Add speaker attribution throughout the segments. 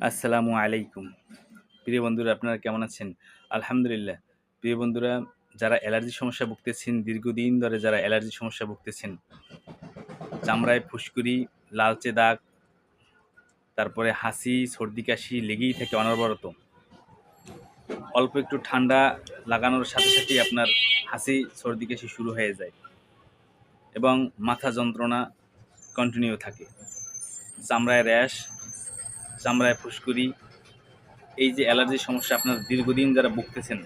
Speaker 1: আসসালামু আলাইকুম। প্রিয় বন্ধুরা আপনারা কেমন আছেন? আলহামদুলিল্লাহ। প্রিয় বন্ধুরা যারা অ্যালার্জির সমস্যা ভুগতেছেন, দীর্ঘদিন ধরে যারা অ্যালার্জির সমস্যা ভুগতেছেন, চামড়ায় ফুসকুড়ি, লালচে দাগ, তারপরে হাঁচি, সর্দি-কাশি লেগেই থাকে অনবরত। অল্প একটু ঠান্ডা লাগানোর সাথে সাথেই আপনার হাঁচি, সর্দি-কাশি শুরু হয়ে যায় এবং মাথা যন্ত্রণা কন্টিনিউ থাকে। চামড়ায় র্যাশ, চামড়ায় ফুসকুড়ি, এই যে অ্যালার্জির সমস্যা আপনার দীর্ঘদিন যারা ভুগতেছেন,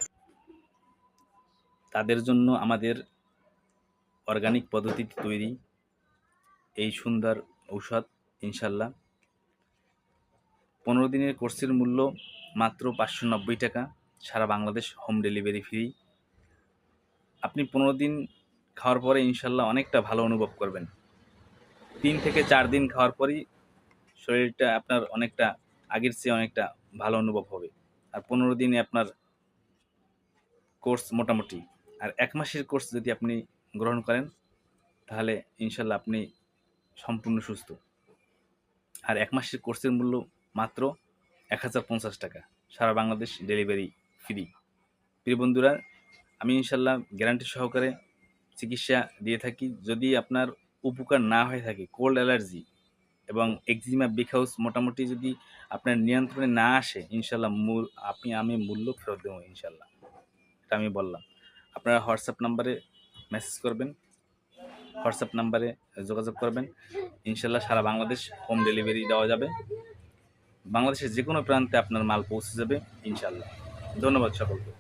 Speaker 1: তাদের জন্য আমাদের অর্গানিক পদ্ধতিতে তৈরি এই সুন্দর ঔষধ ইনশাল্লাহ। 15 দিনের কোর্সের মূল্য মাত্র 590 টাকা, সারা বাংলাদেশ হোম ডেলিভারি ফ্রি। আপনি 15 দিন খাওয়ার পরে ইনশাল্লাহ অনেকটা ভালো অনুভব করবেন। 3 থেকে 4 দিন খাওয়ার পরই শরীরটা আপনার অনেকটা আগের চেয়ে অনেকটা ভালো অনুভব হবে। আর 15 দিনে আপনার কোর্স মোটামুটি। আর 1 মাসের কোর্স যদি আপনি গ্রহণ করেন তাহলে ইনশাল্লাহ আপনি সম্পূর্ণ সুস্থ। আর 1 মাসের কোর্সের মূল্য মাত্র 1050 টাকা, সারা বাংলাদেশ ডেলিভারি ফ্রি। প্রিয় বন্ধুরা, আমি ইনশাল্লাহ গ্যারান্টি সহকারে চিকিৎসা দিয়ে থাকি। যদি আপনার উপকার না হয়ে থাকে, কোল্ড অ্যালার্জি এবং একজিমা, বিগহাউস মোটামুটি যদি আপনার নিয়ন্ত্রণে না আসে, ইনশাল্লাহ আমি মূল্য ফেরত দেবো ইনশাল্লাহ। এটা আমি বললাম। আপনারা হোয়াটসঅ্যাপ নাম্বারে মেসেজ করবেন, হোয়াটসঅ্যাপ নাম্বারে যোগাযোগ করবেন। ইনশাল্লাহ সারা বাংলাদেশ হোম ডেলিভারি দেওয়া যাবে। বাংলাদেশের যে কোনো প্রান্তে আপনার মাল পৌঁছে যাবে ইনশাল্লাহ। ধন্যবাদ সকলকে।